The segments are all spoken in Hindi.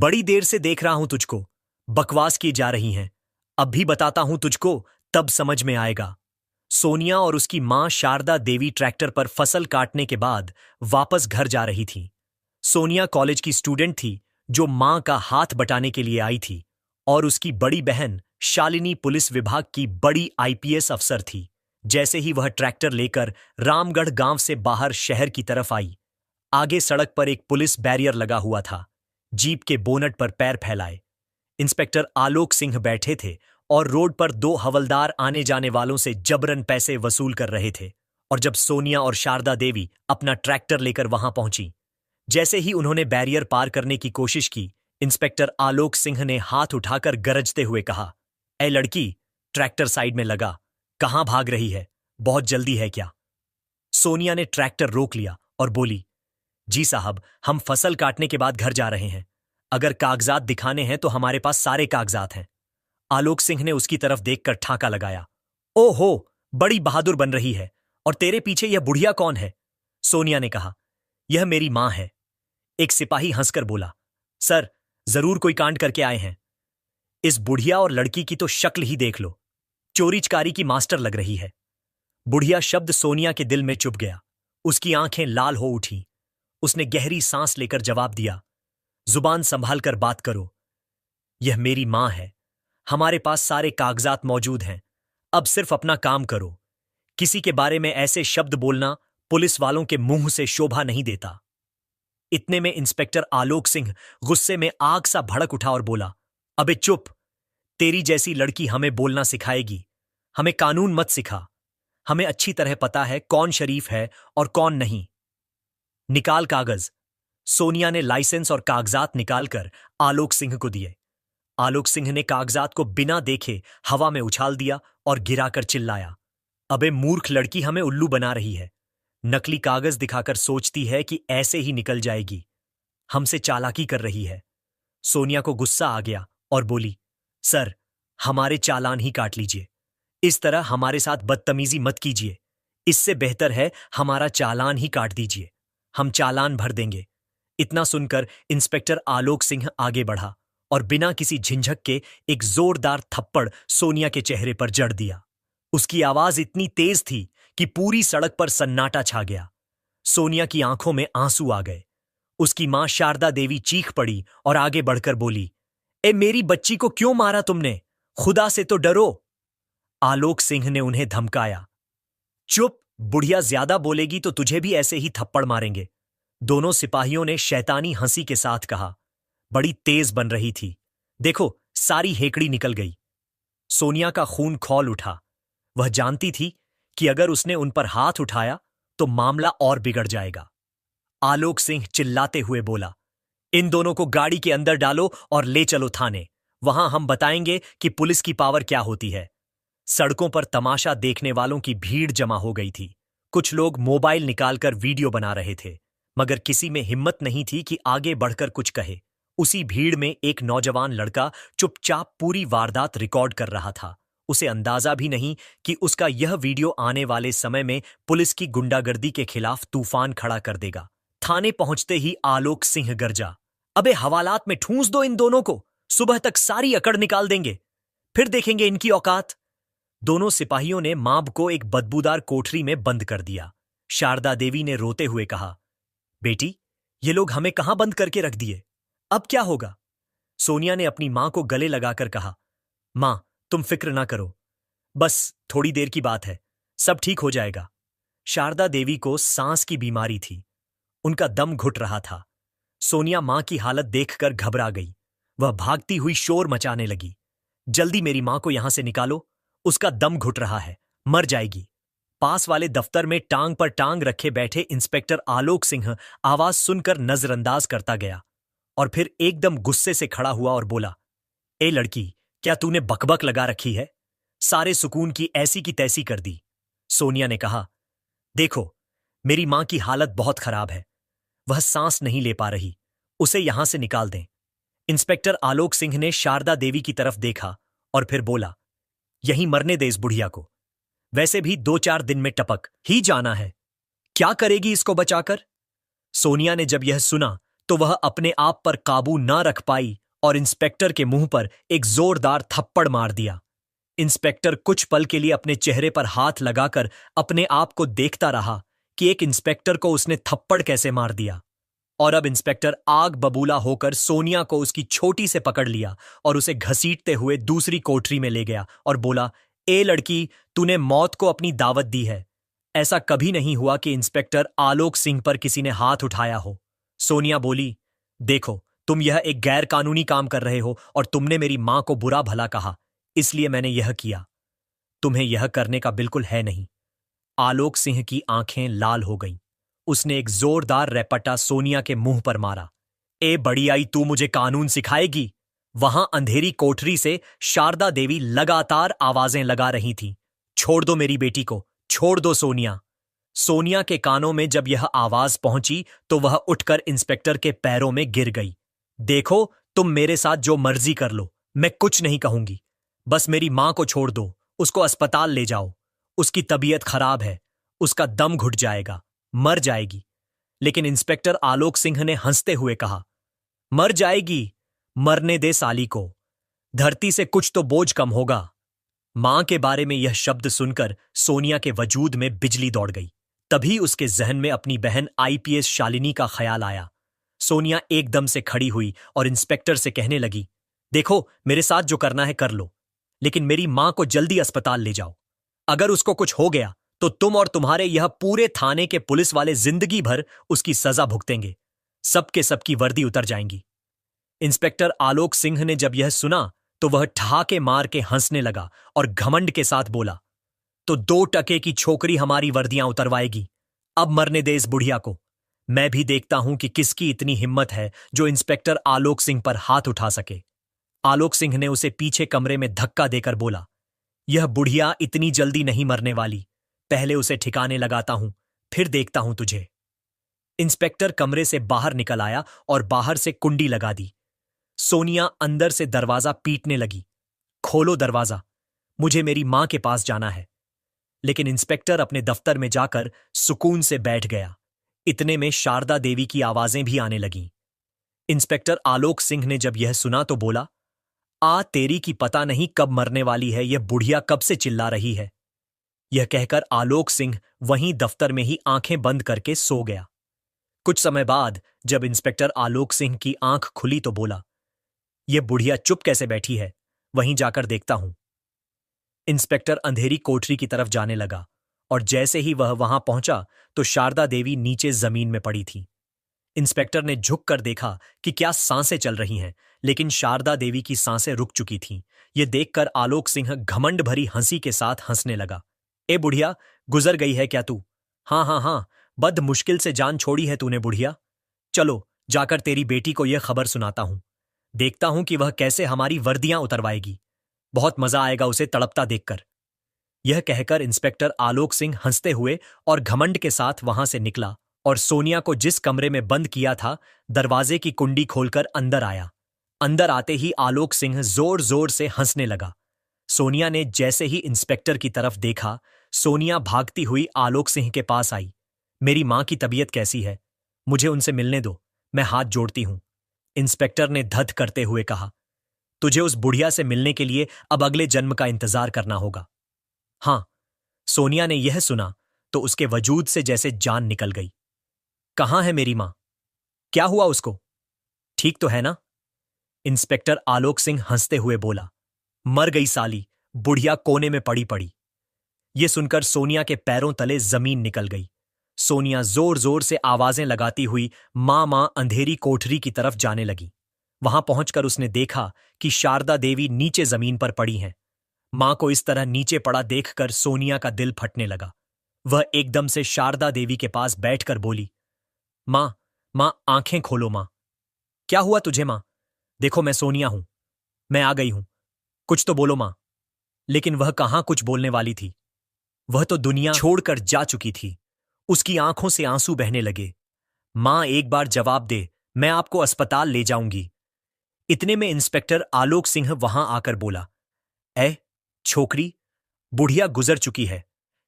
बड़ी देर से देख रहा हूं तुझको। बकवास की जा रही हैं। अब भी बताता हूं तुझको, तब समझ में आएगा। सोनिया और उसकी मां शारदा देवी ट्रैक्टर पर फसल काटने के बाद वापस घर जा रही थी। सोनिया कॉलेज की स्टूडेंट थी जो मां का हाथ बटाने के लिए आई थी, और उसकी बड़ी बहन शालिनी पुलिस विभाग की बड़ी आईपीएस अफसर थी। जैसे ही वह ट्रैक्टर लेकर रामगढ़ गांव से बाहर शहर की तरफ आई, आगे सड़क पर एक पुलिस बैरियर लगा हुआ था। जीप के बोनट पर पैर फैलाए इंस्पेक्टर आलोक सिंह बैठे थे और रोड पर दो हवलदार आने जाने वालों से जबरन पैसे वसूल कर रहे थे। और जब सोनिया और शारदा देवी अपना ट्रैक्टर लेकर वहां पहुंची, जैसे ही उन्होंने बैरियर पार करने की कोशिश की, इंस्पेक्टर आलोक सिंह ने हाथ उठाकर गरजते हुए कहा, ए लड़की, ट्रैक्टर साइड में लगा। कहां भाग रही है? बहुत जल्दी है क्या? सोनिया ने ट्रैक्टर रोक लिया और बोली, जी साहब, हम फसल काटने के बाद घर जा रहे हैं। अगर कागजात दिखाने हैं तो हमारे पास सारे कागजात हैं। आलोक सिंह ने उसकी तरफ देखकर ठाका लगाया। ओहो, बड़ी बहादुर बन रही है। और तेरे पीछे यह बुढ़िया कौन है? सोनिया ने कहा, यह मेरी मां है। एक सिपाही हंसकर बोला, सर, जरूर कोई कांड करके आए हैं। इस बुढ़िया और लड़की की तो शक्ल ही देख लो, चोरी चकारी की मास्टर लग रही है। बुढ़िया शब्द सोनिया के दिल में चुभ गया। उसकी आंखें लाल हो उठी। उसने गहरी सांस लेकर जवाब दिया, जुबान संभाल कर बात करो। यह मेरी मां है। हमारे पास सारे कागजात मौजूद हैं। अब सिर्फ अपना काम करो। किसी के बारे में ऐसे शब्द बोलना पुलिस वालों के मुंह से शोभा नहीं देता। इतने में इंस्पेक्टर आलोक सिंह गुस्से में आग सा भड़क उठा और बोला, अबे चुप! तेरी जैसी लड़की हमें बोलना सिखाएगी? हमें कानून मत सिखा। हमें अच्छी तरह पता है कौन शरीफ है और कौन नहीं। निकाल कागज। सोनिया ने लाइसेंस और कागजात निकालकर आलोक सिंह को दिए। आलोक सिंह ने कागजात को बिना देखे हवा में उछाल दिया और गिराकर चिल्लाया, अबे मूर्ख लड़की, हमें उल्लू बना रही है। नकली कागज दिखाकर सोचती है कि ऐसे ही निकल जाएगी। हमसे चालाकी कर रही है। सोनिया को गुस्सा आ गया और बोली, सर, हमारे चालान ही काट लीजिए। इस तरह हमारे साथ बदतमीजी मत कीजिए। इससे बेहतर है हमारा चालान ही काट दीजिए। हम चालान भर देंगे। इतना सुनकर इंस्पेक्टर आलोक सिंह आगे बढ़ा और बिना किसी झिझक के एक जोरदार थप्पड़ सोनिया के चेहरे पर जड़ दिया। उसकी आवाज इतनी तेज थी कि पूरी सड़क पर सन्नाटा छा गया। सोनिया की आंखों में आंसू आ गए। उसकी मां शारदा देवी चीख पड़ी और आगे बढ़कर बोली, ए मेरी बच्ची को क्यों मारा तुमने? खुदा से तो डरो। आलोक सिंह ने उन्हें धमकाया, चुप! बुढ़िया ज्यादा बोलेगी तो तुझे भी ऐसे ही थप्पड़ मारेंगे। दोनों सिपाहियों ने शैतानी हंसी के साथ कहा। बड़ी तेज बन रही थी। देखो, सारी हेकड़ी निकल गई। सोनिया का खून खौल उठा। वह जानती थी कि अगर उसने उन पर हाथ उठाया तो मामला और बिगड़ जाएगा। आलोक सिंह चिल्लाते हुए बोला, इन दोनों को गाड़ी के अंदर डालो और ले चलो थाने। वहां हम बताएंगे कि पुलिस की पावर क्या होती है। सड़कों पर तमाशा देखने वालों की भीड़ जमा हो गई थी। कुछ लोग मोबाइल निकालकर वीडियो बना रहे थे, मगर किसी में हिम्मत नहीं थी कि आगे बढ़कर कुछ कहे। उसी भीड़ में एक नौजवान लड़का चुपचाप पूरी वारदात रिकॉर्ड कर रहा था। उसे अंदाजा भी नहीं कि उसका यह वीडियो आने वाले समय में पुलिस की गुंडागर्दी के खिलाफ तूफान खड़ा कर देगा। थाने पहुंचते ही आलोक सिंह गरजा, अबे हवालात में ठूंस दो इन दोनों को। सुबह तक सारी अकड़ निकाल देंगे, फिर देखेंगे इनकी औकात। दोनों सिपाहियों ने मां को एक बदबूदार कोठरी में बंद कर दिया। शारदा देवी ने रोते हुए कहा, बेटी, ये लोग हमें कहां बंद करके रख दिए? अब क्या होगा? सोनिया ने अपनी मां को गले लगाकर कहा, मां, तुम फिक्र ना करो। बस थोड़ी देर की बात है, सब ठीक हो जाएगा। शारदा देवी को सांस की बीमारी थी। उनका दम घुट रहा था। सोनिया मां की हालत देखकर घबरा गई। वह भागती हुई शोर मचाने लगी, जल्दी मेरी मां को यहां से निकालो। उसका दम घुट रहा है, मर जाएगी। पास वाले दफ्तर में टांग पर टांग रखे बैठे इंस्पेक्टर आलोक सिंह आवाज सुनकर नजरअंदाज करता गया और फिर एकदम गुस्से से खड़ा हुआ और बोला, ए लड़की, क्या तूने बकबक लगा रखी है? सारे सुकून की ऐसी की तैसी कर दी। सोनिया ने कहा, देखो, मेरी मां की हालत बहुत खराब है। वह सांस नहीं ले पा रही। उसे यहां से निकाल दें। इंस्पेक्टर आलोक सिंह ने शारदा देवी की तरफ देखा और फिर बोला, यहीं मरने दे इस बुढ़िया को। वैसे भी 2-4 दिन में टपक ही जाना है। क्या करेगी इसको बचाकर? सोनिया ने जब यह सुना तो वह अपने आप पर काबू न रख पाई और इंस्पेक्टर के मुंह पर एक जोरदार थप्पड़ मार दिया। इंस्पेक्टर कुछ पल के लिए अपने चेहरे पर हाथ लगाकर अपने आप को देखता रहा कि एक इंस्पेक्टर को उसने थप्पड़ कैसे मार दिया। और अब इंस्पेक्टर आग बबूला होकर सोनिया को उसकी छोटी से पकड़ लिया और उसे घसीटते हुए दूसरी कोठरी में ले गया और बोला, ए लड़की, तूने मौत को अपनी दावत दी है। ऐसा कभी नहीं हुआ कि इंस्पेक्टर आलोक सिंह पर किसी ने हाथ उठाया हो। सोनिया बोली, देखो, तुम यह एक गैर कानूनी काम कर रहे हो और तुमने मेरी मां को बुरा भला कहा, इसलिए मैंने यह किया। तुम्हें यह करने का बिल्कुल है नहीं। आलोक सिंह की आंखें लाल हो गईं। उसने एक जोरदार रैपटा सोनिया के मुंह पर मारा। ए बड़ी आई, तू मुझे कानून सिखाएगी? वहां अंधेरी कोठरी से शारदा देवी लगातार आवाजें लगा रही थीं। छोड़ दो मेरी बेटी को, छोड़ दो सोनिया। सोनिया के कानों में जब यह आवाज पहुंची तो वह उठकर इंस्पेक्टर के पैरों में गिर गई। देखो, तुम मेरे साथ जो मर्जी कर लो, मैं कुछ नहीं कहूंगी। बस मेरी मां को छोड़ दो, उसको अस्पताल ले जाओ। उसकी तबीयत खराब है, उसका दम घुट जाएगा, मर जाएगी। लेकिन इंस्पेक्टर आलोक सिंह ने हंसते हुए कहा, मर जाएगी? मरने दे साली को। धरती से कुछ तो बोझ कम होगा। मां के बारे में यह शब्द सुनकर सोनिया के वजूद में बिजली दौड़ गई। तभी उसके जहन में अपनी बहन आईपीएस शालिनी का ख्याल आया। सोनिया एकदम से खड़ी हुई और इंस्पेक्टर से कहने लगी, देखो, मेरे साथ जो करना है कर लो, लेकिन मेरी मां को जल्दी अस्पताल ले जाओ। अगर उसको कुछ हो गया तो तुम और तुम्हारे यह पूरे थाने के पुलिस वाले जिंदगी भर उसकी सजा भुगतेंगे। सबके सबकी वर्दी उतर जाएंगी। इंस्पेक्टर आलोक सिंह ने जब यह सुना तो वह ठहाके मार के हंसने लगा और घमंड के साथ बोला, तो 2 टके की छोकरी हमारी वर्दियां उतरवाएगी। अब मरने दे इस बुढ़िया को। मैं भी देखता हूं कि किसकी इतनी हिम्मत है जो इंस्पेक्टर आलोक सिंह पर हाथ उठा सके। आलोक सिंह ने उसे पीछे कमरे में धक्का देकर बोला, यह बुढ़िया इतनी जल्दी नहीं मरने वाली। पहले उसे ठिकाने लगाता हूं, फिर देखता हूं तुझे। इंस्पेक्टर कमरे से बाहर निकल आया और बाहर से कुंडी लगा दी। सोनिया अंदर से दरवाजा पीटने लगी, खोलो दरवाजा, मुझे मेरी मां के पास जाना है। लेकिन इंस्पेक्टर अपने दफ्तर में जाकर सुकून से बैठ गया। इतने में शारदा देवी की आवाजें भी आने लगीं। इंस्पेक्टर आलोक सिंह ने जब यह सुना तो बोला, आ तेरी की पता नहीं कब मरने वाली है, यह बुढ़िया कब से चिल्ला रही है। यह कहकर आलोक सिंह वहीं दफ्तर में ही आंखें बंद करके सो गया। कुछ समय बाद जब इंस्पेक्टर आलोक सिंह की आंख खुली तो बोला, यह बुढ़िया चुप कैसे बैठी है, वहीं जाकर देखता हूं। इंस्पेक्टर अंधेरी कोठरी की तरफ जाने लगा और जैसे ही वह वहां पहुंचा तो शारदा देवी नीचे जमीन में पड़ी थी। इंस्पेक्टर ने झुककर देखा कि क्या सांसें चल रही हैं, लेकिन शारदा देवी की सांसें रुक चुकी थीं। यह देखकर आलोक सिंह घमंड भरी हंसी के साथ हंसने लगा। ए बुढ़िया, गुजर गई है क्या तू? हाँ हाँ हाँ, बद मुश्किल से जान छोड़ी है तूने बुढ़िया। चलो जाकर तेरी बेटी को यह खबर सुनाता हूं। देखता हूं कि वह कैसे हमारी वर्दियां उतरवाएगी। बहुत मजा आएगा उसे तड़पता देखकर। यह कहकर इंस्पेक्टर आलोक सिंह हंसते हुए और घमंड के साथ वहां से निकला और सोनिया को जिस कमरे में बंद किया था, दरवाजे की कुंडी खोलकर अंदर आया। अंदर आते ही आलोक सिंह जोर जोर से हंसने लगा। सोनिया ने जैसे ही इंस्पेक्टर की तरफ देखा, सोनिया भागती हुई आलोक सिंह के पास आई। मेरी मां की तबीयत कैसी है? मुझे उनसे मिलने दो, मैं हाथ जोड़ती हूं। इंस्पेक्टर ने धध करते हुए कहा, तुझे उस बुढ़िया से मिलने के लिए अब अगले जन्म का इंतजार करना होगा। हां, सोनिया ने यह सुना तो उसके वजूद से जैसे जान निकल गई। कहां है मेरी मां? क्या हुआ उसको? ठीक तो है ना? इंस्पेक्टर आलोक सिंह हंसते हुए बोला, मर गई साली, बुढ़िया कोने में पड़ी पड़ी। यह सुनकर सोनिया के पैरों तले जमीन निकल गई। सोनिया जोर जोर से आवाजें लगाती हुई मां मां अंधेरी कोठरी की तरफ जाने लगी। वहां पहुंचकर उसने देखा कि शारदा देवी नीचे जमीन पर पड़ी हैं। मां को इस तरह नीचे पड़ा देखकर सोनिया का दिल फटने लगा। वह एकदम से शारदा देवी के पास बैठकर बोली, मां, मां, आंखें खोलो मां। क्या हुआ तुझे मां? देखो मैं सोनिया हूं, मैं आ गई हूं, कुछ तो बोलो मां। लेकिन वह कहां कुछ बोलने वाली थी। वह तो दुनिया छोड़कर जा चुकी थी। उसकी आंखों से आंसू बहने लगे। मां, एक बार जवाब दे, मैं आपको अस्पताल ले जाऊंगी। इतने में इंस्पेक्टर आलोक सिंह वहां आकर बोला, ऐ छोकरी, बुढ़िया गुजर चुकी है,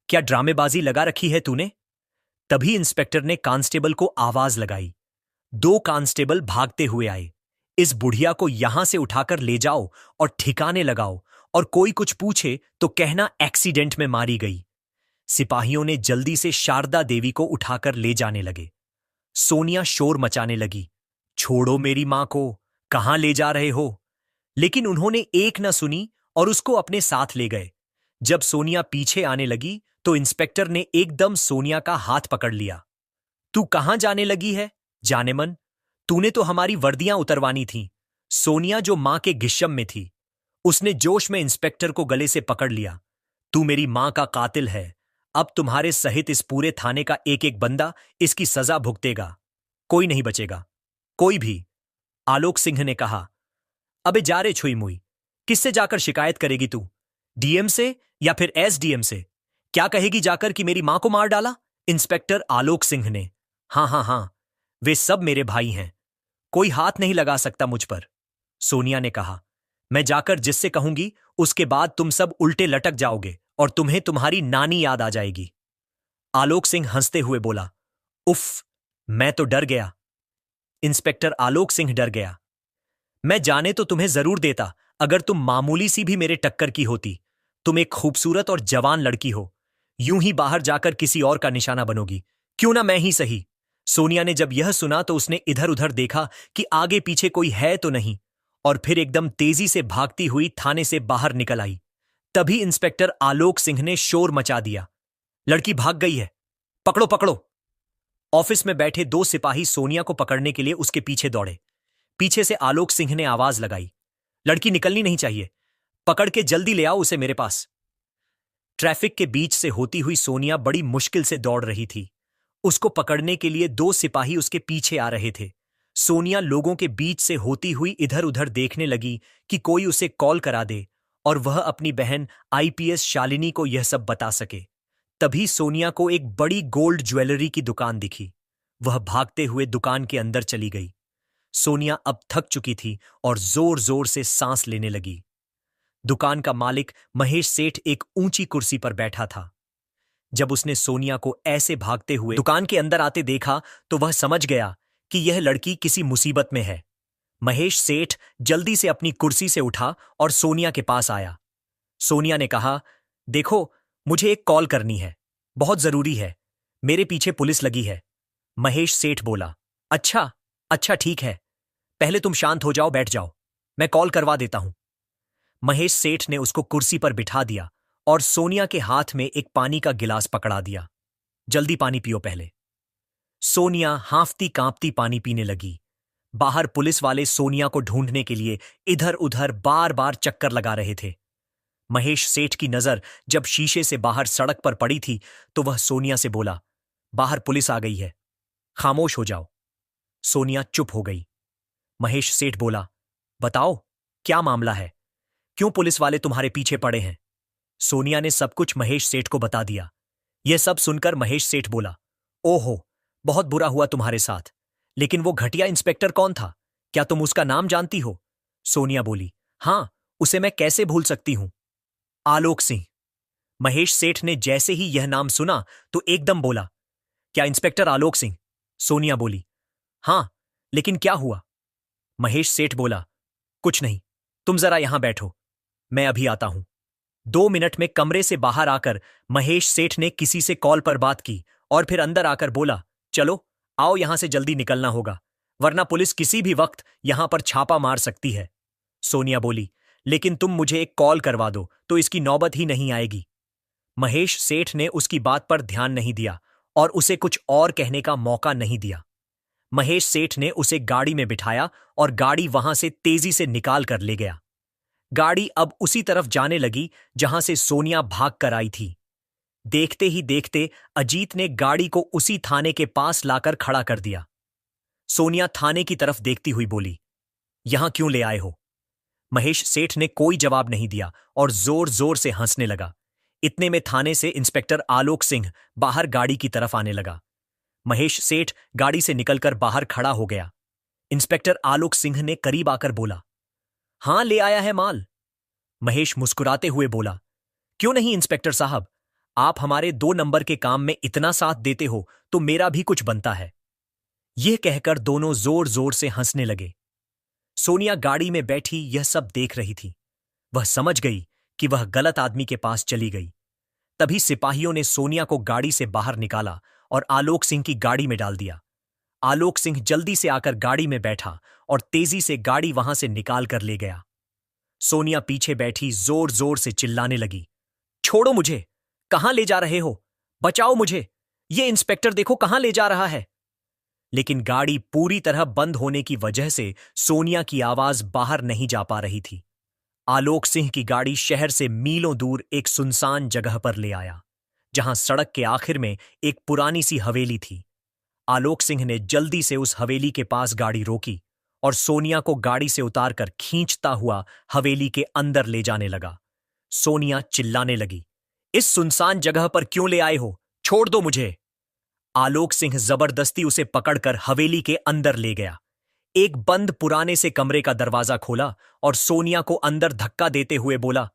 क्या ड्रामेबाजी लगा रखी है तूने? तभी इंस्पेक्टर ने कांस्टेबल को आवाज लगाई, दो कांस्टेबल भागते हुए आए। इस बुढ़िया को यहां से उठाकर ले जाओ और ठिकाने लगाओ, और कोई कुछ पूछे तो कहना एक्सीडेंट में मारी गई। सिपाहियों ने जल्दी से शारदा देवी को उठाकर ले जाने लगे। सोनिया शोर मचाने लगी, छोड़ो मेरी मां को, कहां ले जा रहे हो? लेकिन उन्होंने एक न सुनी और उसको अपने साथ ले गए। जब सोनिया पीछे आने लगी तो इंस्पेक्टर ने एकदम सोनिया का हाथ पकड़ लिया। तू कहां जाने लगी है जानेमन? तूने तो हमारी वर्दियां उतरवानी थी। सोनिया, जो मां के गिश्म में थी, उसने जोश में इंस्पेक्टर को गले से पकड़ लिया। तू मेरी मां का कातिल है। अब तुम्हारे सहित इस पूरे थाने का एक एक बंदा इसकी सजा भुगतेगा। कोई नहीं बचेगा, कोई भी। आलोक सिंह ने कहा। अबे जा रे छुई मुई, किससे जाकर शिकायत करेगी तू? डीएम से या फिर एसडीएम से? क्या कहेगी जाकर कि मेरी मां को मार डाला? इंस्पेक्टर आलोक सिंह ने। हां हां हां, वे सब मेरे भाई हैं, कोई हाथ नहीं लगा सकता मुझ पर। सोनिया ने कहा। मैं जाकर जिससे कहूंगी उसके बाद तुम सब उल्टे लटक जाओगे और तुम्हें तुम्हारी नानी याद आ जाएगी। आलोक सिंह हंसते हुए बोला। उफ, मैं तो डर गया। इंस्पेक्टर आलोक सिंह डर गया। मैं जाने तो तुम्हें जरूर देता अगर तुम मामूली सी भी मेरे टक्कर की होती। तुम एक खूबसूरत और जवान लड़की हो, यूं ही बाहर जाकर किसी और का निशाना बनोगी, क्यों ना मैं ही सही। सोनिया ने जब यह सुना तो उसने इधर उधर देखा कि आगे पीछे कोई है तो नहीं, और फिर एकदम तेजी से भागती हुई थाने से बाहर निकल आई। तभी इंस्पेक्टर आलोक सिंह ने शोर मचा दिया। लड़की भाग गई है, पकड़ो पकड़ो। ऑफिस में बैठे दो सिपाही सोनिया को पकड़ने के लिए उसके पीछे दौड़े। पीछे से आलोक सिंह ने आवाज लगाई, लड़की निकलनी नहीं चाहिए, पकड़ के जल्दी ले आओ उसे मेरे पास। ट्रैफिक के बीच से होती हुई सोनिया बड़ी मुश्किल से दौड़ रही थी। उसको पकड़ने के लिए दो सिपाही उसके पीछे आ रहे थे। सोनिया लोगों के बीच से होती हुई इधर उधर देखने लगी कि कोई उसे कॉल करा दे और वह अपनी बहन आईपीएस शालिनी को यह सब बता सके। तभी सोनिया को एक बड़ी गोल्ड ज्वेलरी की दुकान दिखी। वह भागते हुए दुकान के अंदर चली गई। सोनिया अब थक चुकी थी और जोर जोर से सांस लेने लगी। दुकान का मालिक महेश सेठ एक ऊंची कुर्सी पर बैठा था। जब उसने सोनिया को ऐसे भागते हुए दुकान के अंदर आते देखा तो वह समझ गया कि यह लड़की किसी मुसीबत में है। महेश सेठ जल्दी से अपनी कुर्सी से उठा और सोनिया के पास आया। सोनिया ने कहा, देखो, मुझे एक कॉल करनी है, बहुत जरूरी है, मेरे पीछे पुलिस लगी है। महेश सेठ बोला। अच्छा अच्छा, ठीक है, पहले तुम शांत हो जाओ, बैठ जाओ, मैं कॉल करवा देता हूं। महेश सेठ ने उसको कुर्सी पर बिठा दिया और सोनिया के हाथ में एक पानी का गिलास पकड़ा दिया। जल्दी पानी पियो पहले। सोनिया हांफती कांपती पानी पीने लगी। बाहर पुलिस वाले सोनिया को ढूंढने के लिए इधर उधर बार बार चक्कर लगा रहे थे। महेश सेठ की नजर जब शीशे से बाहर सड़क पर पड़ी थी तो वह सोनिया से बोला, बाहर पुलिस आ गई है, खामोश हो जाओ। सोनिया चुप हो गई। महेश सेठ बोला, बताओ, क्या मामला है? क्यों पुलिस वाले तुम्हारे पीछे पड़े हैं? सोनिया ने सब कुछ महेश सेठ को बता दिया। यह सब सुनकर महेश सेठ बोला, ओहो, बहुत बुरा हुआ तुम्हारे साथ, लेकिन वो घटिया इंस्पेक्टर कौन था? क्या तुम उसका नाम जानती हो? सोनिया बोली, हां, उसे मैं कैसे भूल सकती हूं? आलोक सिंह। महेश सेठ ने जैसे ही यह नाम सुना तो एकदम बोला, क्या इंस्पेक्टर आलोक सिंह? सोनिया बोली, हां, लेकिन क्या हुआ? महेश सेठ बोला, कुछ नहीं, तुम जरा यहां बैठो, मैं अभी आता हूं। 2 मिनट में कमरे से बाहर आकर महेश सेठ ने किसी से कॉल पर बात की और फिर अंदर आकर बोला, चलो आओ, यहां से जल्दी निकलना होगा, वरना पुलिस किसी भी वक्त यहां पर छापा मार सकती है। सोनिया बोली, लेकिन तुम मुझे एक कॉल करवा दो तो इसकी नौबत ही नहीं आएगी। महेश सेठ ने उसकी बात पर ध्यान नहीं दिया और उसे कुछ और कहने का मौका नहीं दिया। महेश सेठ ने उसे गाड़ी में बिठाया और गाड़ी वहां से तेजी से निकाल कर ले गया। गाड़ी अब उसी तरफ जाने लगी जहां से सोनिया भाग कर आई थी। देखते ही देखते अजीत ने गाड़ी को उसी थाने के पास लाकर खड़ा कर दिया। सोनिया थाने की तरफ देखती हुई बोली, यहां क्यों ले आए हो? महेश सेठ ने कोई जवाब नहीं दिया और जोर जोर से हंसने लगा। इतने में थाने से इंस्पेक्टर आलोक सिंह बाहर गाड़ी की तरफ आने लगा। महेश सेठ गाड़ी से निकलकर बाहर खड़ा हो गया। इंस्पेक्टर आलोक सिंह ने करीब आकर बोला, हां, ले आया है माल। महेश मुस्कुराते हुए बोला, क्यों नहीं इंस्पेक्टर साहब, आप हमारे 2 नंबर के काम में इतना साथ देते हो तो मेरा भी कुछ बनता है। यह कहकर दोनों जोर जोर से हंसने लगे। सोनिया गाड़ी में बैठी यह सब देख रही थी। वह समझ गई कि वह गलत आदमी के पास चली गई। तभी सिपाहियों ने सोनिया को गाड़ी से बाहर निकाला और आलोक सिंह की गाड़ी में डाल दिया। आलोक सिंह जल्दी से आकर गाड़ी में बैठा और तेजी से गाड़ी वहां से निकाल कर ले गया। सोनिया पीछे बैठी जोर जोर से चिल्लाने लगी, छोड़ो मुझे, कहां ले जा रहे हो? बचाओ मुझे, ये इंस्पेक्टर देखो कहां ले जा रहा है। लेकिन गाड़ी पूरी तरह बंद होने की वजह से सोनिया की आवाज बाहर नहीं जा पा रही थी। आलोक सिंह की गाड़ी शहर से मीलों दूर एक सुनसान जगह पर ले आया, जहां सड़क के आखिर में एक पुरानी सी हवेली थी। आलोक सिंह ने जल्दी से उस हवेली के पास गाड़ी रोकी और सोनिया को गाड़ी से उतारकर खींचता हुआ हवेली के अंदर ले जाने लगा। सोनिया चिल्लाने लगी, इस सुनसान जगह पर क्यों ले आए हो? छोड़ दो मुझे। आलोक सिंह जबरदस्ती उसे पकड़कर हवेली के अंदर ले गया। एक बंद पुराने से कमरे का दरवाजा खोला और सोनिया को अंदर धक्का देते हुए बोला,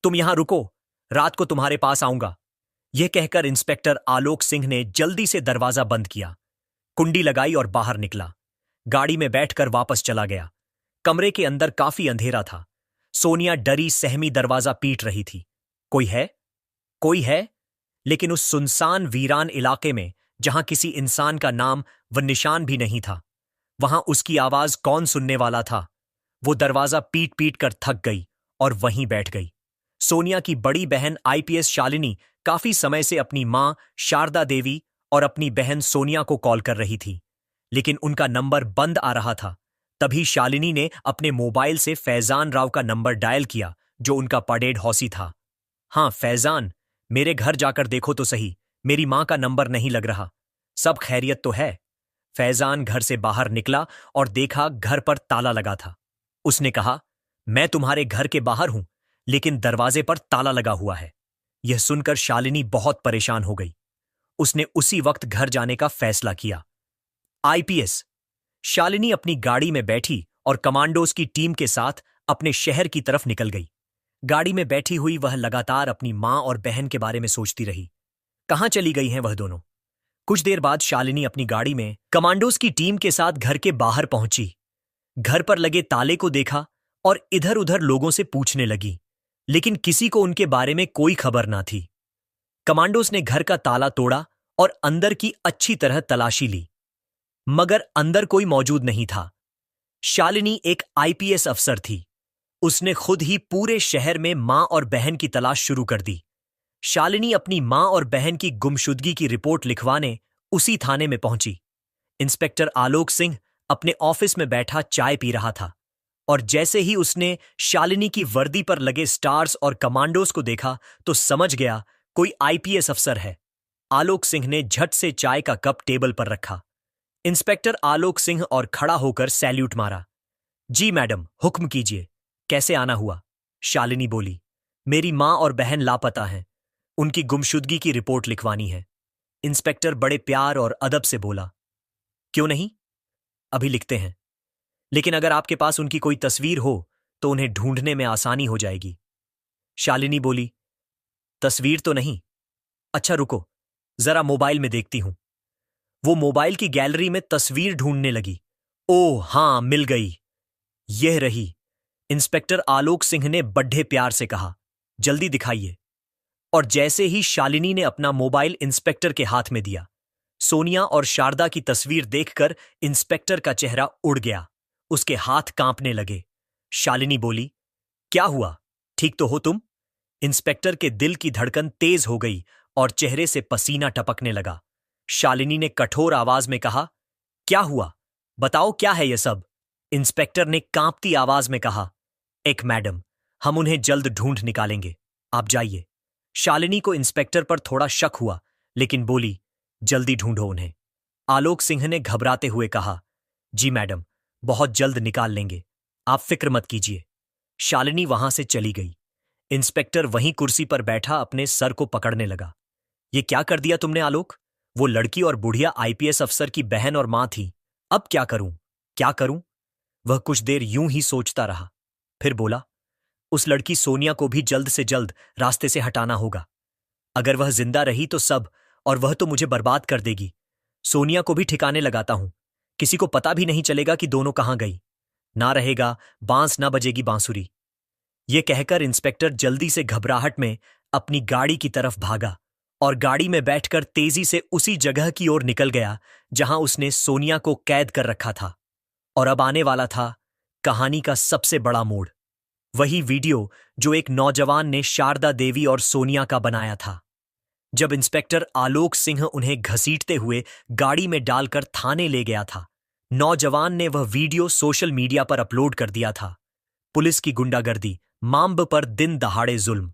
तुम यहां रुको, रात को तुम्हारे पास आऊंगा। यह कहकर इंस्पेक्टर आलोक सिंह ने जल्दी से दरवाजा बंद किया, कुंडी लगाई और बाहर निकला। गाड़ी में बैठकर वापस चला गया। कमरे के अंदर काफी अंधेरा था। सोनिया डरी सहमी दरवाजा पीट रही थी। कोई है? कोई है? लेकिन उस सुनसान वीरान इलाके में, जहां किसी इंसान का नाम व निशान भी नहीं था, वहां उसकी आवाज कौन सुनने वाला था? वो दरवाजा पीट पीट कर थक गई और वहीं बैठ गई। सोनिया की बड़ी बहन आईपीएस शालिनी काफी समय से अपनी मां शारदा देवी और अपनी बहन सोनिया को कॉल कर रही थी, लेकिन उनका नंबर बंद आ रहा था। तभी शालिनी ने अपने मोबाइल से फैजान राव का नंबर डायल किया, जो उनका पड़ेढ़ हौसी था। हाँ फैजान, मेरे घर जाकर देखो तो सही, मेरी मां का नंबर नहीं लग रहा। सब खैरियत तो है? फैजान घर से बाहर निकला और देखा घर पर ताला लगा था। उसने कहा, मैं तुम्हारे घर के बाहर हूं, लेकिन दरवाजे पर ताला लगा हुआ है। यह सुनकर शालिनी बहुत परेशान हो गई। उसने उसी वक्त घर जाने का फैसला किया। आईपीएस शालिनी अपनी गाड़ी में बैठी और कमांडोज की टीम के साथ अपने शहर की तरफ निकल गई। गाड़ी में बैठी हुई वह लगातार अपनी मां और बहन के बारे में सोचती रही। कहां चली गई हैं वह दोनों? कुछ देर बाद शालिनी अपनी गाड़ी में कमांडोज की टीम के साथ घर के बाहर पहुंची। घर पर लगे ताले को देखा और इधर उधर लोगों से पूछने लगी, लेकिन किसी को उनके बारे में कोई खबर ना थी। कमांडोज ने घर का ताला तोड़ा और अंदर की अच्छी तरह तलाशी ली, मगर अंदर कोई मौजूद नहीं था। शालिनी एक आईपीएस अफसर थी। उसने खुद ही पूरे शहर में मां और बहन की तलाश शुरू कर दी। शालिनी अपनी मां और बहन की गुमशुदगी की रिपोर्ट लिखवाने उसी थाने में पहुंची। इंस्पेक्टर आलोक सिंह अपने ऑफिस में बैठा चाय पी रहा था और जैसे ही उसने शालिनी की वर्दी पर लगे स्टार्स और कमांडोज को देखा तो समझ गया कोई आईपीएस अफसर है। आलोक सिंह ने झट से चाय का कप टेबल पर रखा। इंस्पेक्टर आलोक सिंह और खड़ा होकर सैल्यूट मारा। जी मैडम, हुक्म कीजिए, कैसे आना हुआ? शालिनी बोली, मेरी मां और बहन लापता हैं, उनकी गुमशुदगी की रिपोर्ट लिखवानी है। इंस्पेक्टर बड़े प्यार और अदब से बोला, क्यों नहीं, अभी लिखते हैं, लेकिन अगर आपके पास उनकी कोई तस्वीर हो तो उन्हें ढूंढने में आसानी हो जाएगी। शालिनी बोली, तस्वीर तो नहीं, अच्छा रुको, जरा मोबाइल में देखती हूं। वो मोबाइल की गैलरी में तस्वीर ढूंढने लगी। ओह हां, मिल गई, यह रही। इंस्पेक्टर आलोक सिंह ने बड्ढे प्यार से कहा, जल्दी दिखाइए। और जैसे ही शालिनी ने अपना मोबाइल इंस्पेक्टर के हाथ में दिया, सोनिया और शारदा की तस्वीर देखकर इंस्पेक्टर का चेहरा उड़ गया। उसके हाथ कांपने लगे। शालिनी बोली, क्या हुआ, ठीक तो हो तुम? इंस्पेक्टर के दिल की धड़कन तेज हो गई और चेहरे से पसीना टपकने लगा। शालिनी ने कठोर आवाज में कहा, क्या हुआ, बताओ क्या है यह सब? इंस्पेक्टर ने कांपती आवाज में कहा, एक मैडम, हम उन्हें जल्द ढूंढ निकालेंगे, आप जाइए। शालिनी को इंस्पेक्टर पर थोड़ा शक हुआ, लेकिन बोली, जल्दी ढूंढो उन्हें। आलोक सिंह ने घबराते हुए कहा, जी मैडम, बहुत जल्द निकाल लेंगे, आप फिक्र मत कीजिए। शालिनी वहां से चली गई। इंस्पेक्टर वहीं कुर्सी पर बैठा अपने सर को पकड़ने लगा। ये क्या कर दिया तुमने आलोक? वो लड़की और बुढ़िया आईपीएस अफसर की बहन और मां थी। अब क्या करूं, क्या करूं? वह कुछ देर यूं ही सोचता रहा, फिर बोला, उस लड़की सोनिया को भी जल्द से जल्द रास्ते से हटाना होगा। अगर वह जिंदा रही तो सब, और वह तो मुझे बर्बाद कर देगी। सोनिया को भी ठिकाने लगाता हूं, किसी को पता भी नहीं चलेगा कि दोनों कहां गई। ना रहेगा बांस ना बजेगी बांसुरी। ये कहकर इंस्पेक्टर जल्दी से घबराहट में अपनी गाड़ी की तरफ भागा और गाड़ी में बैठकर तेजी से उसी जगह की ओर निकल गया जहां उसने सोनिया को कैद कर रखा था। और अब आने वाला था कहानी का सबसे बड़ा मोड़। वही वीडियो जो एक नौजवान ने शारदा देवी और सोनिया का बनाया था। जब इंस्पेक्टर आलोक सिंह उन्हें घसीटते हुए गाड़ी में डालकर थाने ले गया था, नौजवान ने वह वीडियो सोशल मीडिया पर अपलोड कर दिया था। पुलिस की गुंडागर्दी, मांब पर दिन दहाड़े जुल्म।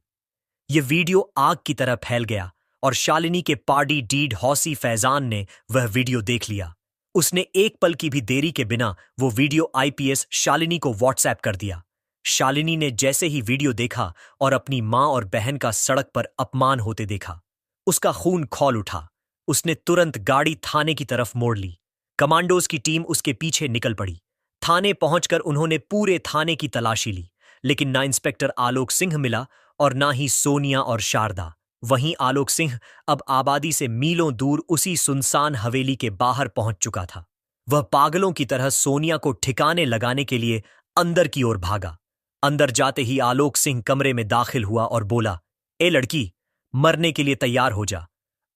यह वीडियो आग की तरह फैल गया और शालिनी के पार्टी डीड हौसी फैजान ने वह वीडियो देख लिया। उसने एक पल की भी देरी के बिना वो वीडियो आईपीएस शालिनी को व्हाट्सएप कर दिया। शालिनी ने जैसे ही वीडियो देखा और अपनी मां और बहन का सड़क पर अपमान होते देखा, उसका खून खौल उठा। उसने तुरंत गाड़ी थाने की तरफ मोड़ ली। कमांडोज की टीम उसके पीछे निकल पड़ी। थाने पहुंचकर उन्होंने पूरे थाने की तलाशी ली, लेकिन ना इंस्पेक्टर आलोक सिंह मिला और ना ही सोनिया और शारदा। वहीं आलोक सिंह अब आबादी से मीलों दूर उसी सुनसान हवेली के बाहर पहुंच चुका था। वह पागलों की तरह सोनिया को ठिकाने लगाने के लिए अंदर की ओर भागा। अंदर जाते ही आलोक सिंह कमरे में दाखिल हुआ और बोला, ए लड़की, मरने के लिए तैयार हो जा।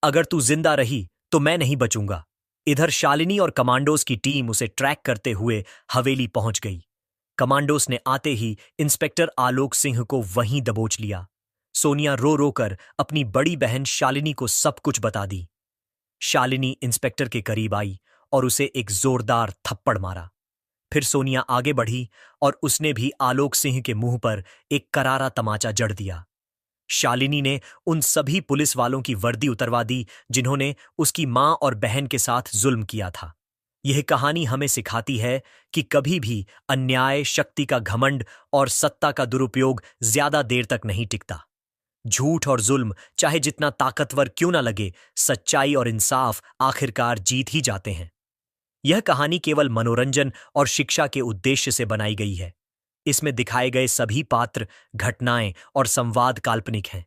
अगर तू जिंदा रही तो मैं नहीं बचूंगा। इधर शालिनी और कमांडोज की टीम उसे ट्रैक करते हुए हवेली पहुंच गई। कमांडोज ने आते ही इंस्पेक्टर आलोक सिंह को वहीं दबोच लिया। सोनिया रो रो कर अपनी बड़ी बहन शालिनी को सब कुछ बता दी। शालिनी इंस्पेक्टर के करीब आई और उसे एक जोरदार थप्पड़ मारा। फिर सोनिया आगे बढ़ी और उसने भी आलोक सिंह के मुंह पर एक करारा तमाचा जड़ दिया। शालिनी ने उन सभी पुलिस वालों की वर्दी उतरवा दी जिन्होंने उसकी मां और बहन के साथ जुल्म किया था। यह कहानी हमें सिखाती है कि कभी भी अन्याय, शक्ति का घमंड और सत्ता का दुरुपयोग ज्यादा देर तक नहीं टिकता। झूठ और जुल्म चाहे जितना ताकतवर क्यों ना लगे, सच्चाई और इंसाफ आखिरकार जीत ही जाते हैं। यह कहानी केवल मनोरंजन और शिक्षा के उद्देश्य से बनाई गई है। इसमें दिखाए गए सभी पात्र, घटनाएं और संवाद काल्पनिक हैं।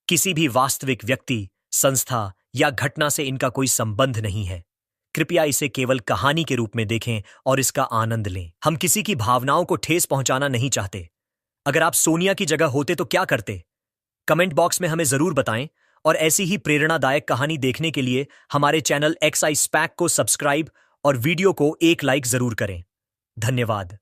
किसी भी वास्तविक व्यक्ति, संस्था या घटना से इनका कोई संबंध नहीं है। कृपया इसे केवल कहानी के रूप में देखें और इसका आनंद लें। हम किसी की भावनाओं को ठेस पहुंचाना नहीं चाहते। अगर आप सोनिया की जगह होते तो क्या करते? कमेंट बॉक्स में हमें जरूर बताएं और ऐसी ही प्रेरणादायक कहानी देखने के लिए हमारे चैनल एक्साइज पैक को सब्सक्राइब और वीडियो को एक लाइक जरूर करें। धन्यवाद।